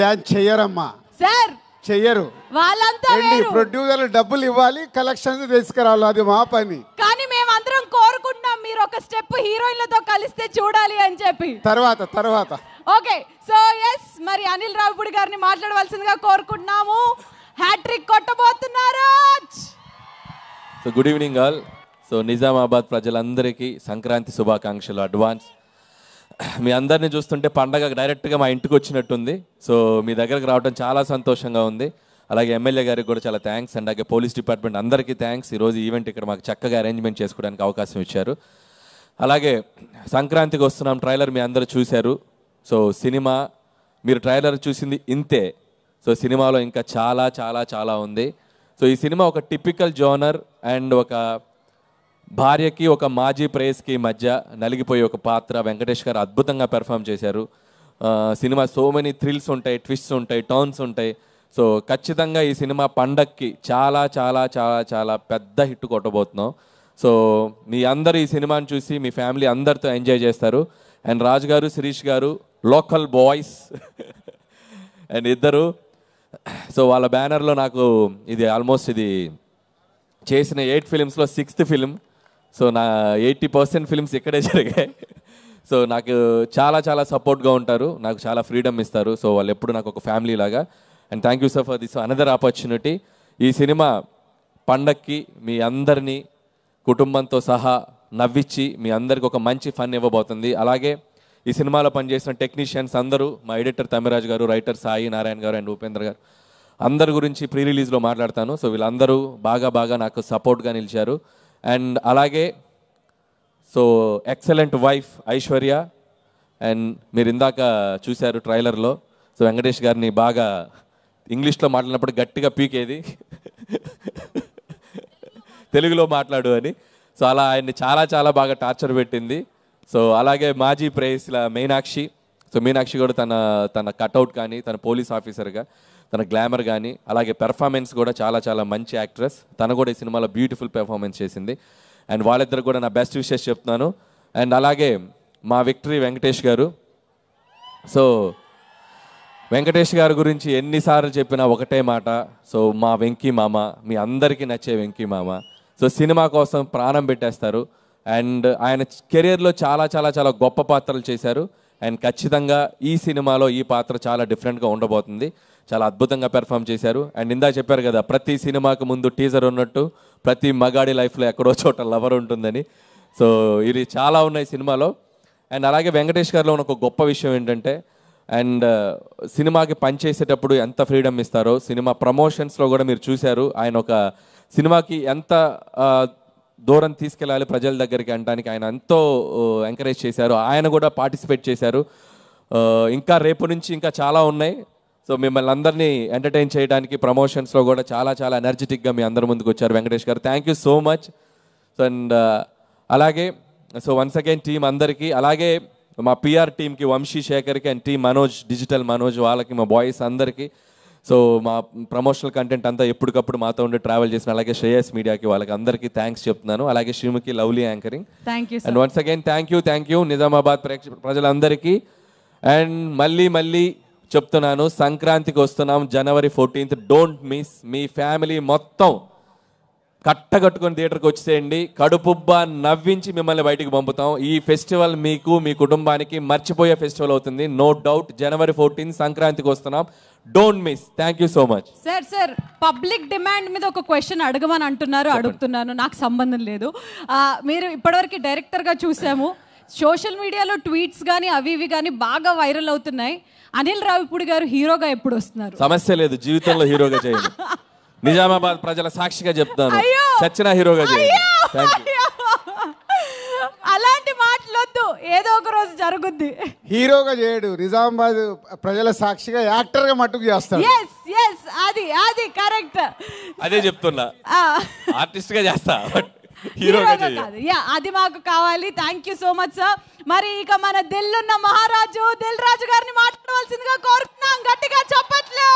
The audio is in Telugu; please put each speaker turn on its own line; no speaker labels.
డాన్స్ చెయ్యరమ్మా
సార్,
చెయ్యరు.
వాళ్ళంతా
ప్రొడ్యూసర్లు డబ్బులు ఇవ్వాలి, కలెక్షన్స్ తీసుకురావాలి, అది మా పని.
కానీ మేమందరం కోరుకుంటున్నాం మీరు ఒక స్టెప్ హీరోయిన్లతో కలిస్తే చూడాలి అని చెప్పి.
తర్వాత
ఓకే, సో ఎస్, మరి అనిల్ రావిపూడి గారిని మాట్లాడవలసిందిగా కోరుకుంటున్నాము. హ్యాట్రిక్ కొట్టబోతున్నారు.
So good evening all. So Nizamabad ప్రజలందరికీ సంక్రాంతి శుభాకాంక్షలు అడ్వాన్స్. మీ అందరిని చూస్తుంటే పండగ డైరెక్ట్గా మా ఇంటికి వచ్చినట్టుంది. సో మీ దగ్గరకు రావడం చాలా సంతోషంగా ఉంది. అలాగే ఎమ్మెల్యే గారికి కూడా చాలా థ్యాంక్స్, అండ్ అలాగే పోలీస్ డిపార్ట్మెంట్ అందరికీ థ్యాంక్స్. ఈరోజు ఈవెంట్ ఇక్కడ మాకు చక్కగా అరేంజ్మెంట్ చేసుకోవడానికి అవకాశం ఇచ్చారు. అలాగే సంక్రాంతికి వస్తున్నాం ట్రైలర్ మీ అందరూ చూశారు. సో సినిమా మీరు ట్రైలర్ చూసింది ఇంతే. సో సినిమాలో ఇంకా చాలా చాలా చాలా ఉంది. సో ఈ సినిమా ఒక టిపికల్ జోనర్ అండ్ ఒక భార్యకి ఒక మాజీ ప్రేయస్కి మధ్య నలిగిపోయే ఒక పాత్ర వెంకటేష్ గారు అద్భుతంగా పెర్ఫామ్ చేశారు. సినిమా సో మెనీ థ్రిల్స్ ఉంటాయి, ట్విస్ట్స్ ఉంటాయి, టర్న్స్ ఉంటాయి. సో ఖచ్చితంగా ఈ సినిమా పండక్కి చాలా చాలా చాలా చాలా పెద్ద హిట్ కొట్టబోతున్నాం. సో మీ అందరూ ఈ సినిమాని చూసి మీ ఫ్యామిలీ అందరితో ఎంజాయ్ చేస్తారు. అండ్ రాజు గారు, శిరీష్ గారు లోకల్ బాయ్స్ అండ్ ఇద్దరు. సో వాళ్ళ బ్యానర్లో నాకు ఇది ఆల్మోస్ట్ ఇది చేసిన 8 ఫిలిమ్స్లో 6th ఫిలిం. సో నా 80% ఫిలిమ్స్ ఇక్కడే జరిగాయి. సో నాకు చాలా చాలా సపోర్ట్గా ఉంటారు, నాకు చాలా ఫ్రీడమ్ ఇస్తారు. సో వాళ్ళు ఎప్పుడు నాకు ఒక ఫ్యామిలీ లాగా. And thank you sir for this another opportunity. ఈ సినిమా పండక్కి మీ అందరినీ కుటుంబంతో సహా నవ్వించి మీ అందరికి ఒక మంచి ఫన్ ఇవ్వబోతుంది. అలాగే ఈ సినిమాలో పనిచేసిన టెక్నీషియన్స్ అందరూ, మా ఎడిటర్ తమిరాజ్ గారు, రైటర్ సాయి నారాయణ గారు అండ్ ఉపేంద్ర గారు, అందరి గురించి ప్రీ రిలీజ్లో మాట్లాడతాను. సో వీళ్ళందరూ బాగా నాకు సపోర్ట్గా నిలిచారు. అండ్ అలాగే so excellent wife Aishwarya, and మీరు ఇందాక చూశారు ట్రైలర్లో. సో వెంకటేష్ గారిని బాగా ఇంగ్లీష్లో మాట్లాడినప్పుడు గట్టిగా పీకేది తెలుగులో మాట్లాడు అని. సో అలా ఆయన్ని చాలా చాలా బాగా టార్చర్ పెట్టింది. సో అలాగే మాజీ ప్రేయస్ల మీనాక్షి. సో మీనాక్షి కూడా తన కట్అవుట్ కానీ, తన పోలీస్ ఆఫీసర్గా తన గ్లామర్ కానీ, అలాగే పెర్ఫార్మెన్స్ కూడా చాలా చాలా మంచి యాక్ట్రెస్. తను కూడా ఈ సినిమాలో బ్యూటిఫుల్ పెర్ఫార్మెన్స్ చేసింది. అండ్ వాళ్ళిద్దరు కూడా నా బెస్ట్ విషెస్ చెప్తున్నాను. అండ్ అలాగే మా విక్టరీ వెంకటేష్ గారు. సో వెంకటేష్ గారి గురించి ఎన్నిసార్లు చెప్పినా ఒకటే మాట, సో మా వెంకీ మామ, మీ అందరికీ నచ్చే వెంకీ మామ. సో సినిమా కోసం ప్రాణం పెట్టేస్తారు. అండ్ ఆయన కెరియర్లో చాలా చాలా చాలా గొప్ప పాత్రలు చేశారు. అండ్ ఖచ్చితంగా ఈ సినిమాలో ఈ పాత్ర చాలా డిఫరెంట్గా ఉండబోతుంది. చాలా అద్భుతంగా పెర్ఫామ్ చేశారు. అండ్ ఇందా చెప్పారు కదా, ప్రతి సినిమాకు ముందు టీజర్ ఉన్నట్టు ప్రతి మగాడి లైఫ్లో ఎక్కడో చోట లవర్ ఉంటుందని. సో ఇది చాలా ఉన్నాయి సినిమాలో. అండ్ అలాగే వెంకటేష్ గారిలో ఉన్న ఒక గొప్ప విషయం ఏంటంటే, అండ్ సినిమాకి పనిచేసేటప్పుడు ఎంత ఫ్రీడమ్ ఇస్తారో, సినిమా ప్రమోషన్స్లో కూడా మీరు చూశారు. ఆయన ఒక సినిమాకి ఎంత దూరం తీసుకెళ్ళాలి ప్రజల దగ్గరికి అనడానికి ఆయన ఎంతో ఎంకరేజ్ చేశారు. ఆయన కూడా పార్టిసిపేట్ చేశారు. ఇంకా రేపు నుంచి ఇంకా చాలా ఉన్నాయి. సో మిమ్మల్ని అందరినీ ఎంటర్టైన్ చేయడానికి ప్రమోషన్స్లో కూడా చాలా చాలా ఎనర్జెటిక్గా మీ అందరి ముందుకు వచ్చారు వెంకటేష్ గారు. Thank you so much. So and అలాగే సో వన్స్ అగైన్ టీం అందరికీ, అలాగే మా పిఆర్ టీమ్కి వంశీ శేఖర్కి and team Manoj, digital Manoj, వాళ్ళకి, మా బాయ్స్ అందరికీ. సో మా ప్రమోషనల్ కంటెంట్ అంతా ఎప్పటికప్పుడు మాతో ఉండి ట్రావెల్ చేసిన అలాగే శ్రేయస్ మీడియాకి, వాళ్ళకి అందరికీ థ్యాంక్స్ చెప్తున్నాను. అలాగే Sreemukhi lovely anchoring. And once again thank you Nizamabad ప్రజలందరికీ. అండ్ మళ్ళీ చెప్తున్నాను, సంక్రాంతికి వస్తున్నాం January 14th. Don't miss. Me family మొత్తం కట్టగట్టుకొని థియేటర్కి వచ్చేయండి. కడుపుబ్బా నవ్వించి మిమ్మల్ని బయటికి పంపుతాం. ఈ ఫెస్టివల్ మీకు, మీ కుటుంబానికి మర్చిపోయే ఫెస్టివల్ అవుతుంది, నో డౌట్. January 14th సంక్రాంతికి వస్తున్నాం. Don't miss. Thank you so much.
Sir public demand మీద ఒక క్వశ్చన్ అడగమని అంటున్నారు, అడుగుతున్నాను. నాకు సంబంధం లేదు. మీరు ఇప్పటివరకు డైరెక్టర్గా చూసాము, సోషల్ మీడియాలో ట్వీట్స్ కానీ అవి ఇవి కానీ బాగా వైరల్ అవుతున్నాయి. అనిల్ రావిపూడి గారు హీరోగా ఎప్పుడు వస్తున్నారు?
సమస్య లేదు, జీవితంలో హీరోగా చేయండి. నిజామాబాద్ ప్రజల సాక్షిగా చెప్తాను, చచ్చిన హీరోగా చేయండి.
అలాంటి మాటలొద్దు, ఏదో ఒక రోజు జరుగుద్ది.
హీరోగా చేయడు, నిజామాబాద్ ప్రజల సాక్షిగా యాక్టర్గా మట్టుకు చేస్తాడు.
అది కరెక్ట్.
అదే చెప్తున్నా, ఆర్టిస్ట్ గా చేస్తా, హీరోగా కాదు.
అది మాకు కావాలి. Thank you so much sir. మరి ఇక మన దిల్ ఉన్న మహారాజు దిల్ రాజు గారిని మాట్లాడవలసిందిగా కోరుతున్నాం. గట్టిగా చప్పట్లు.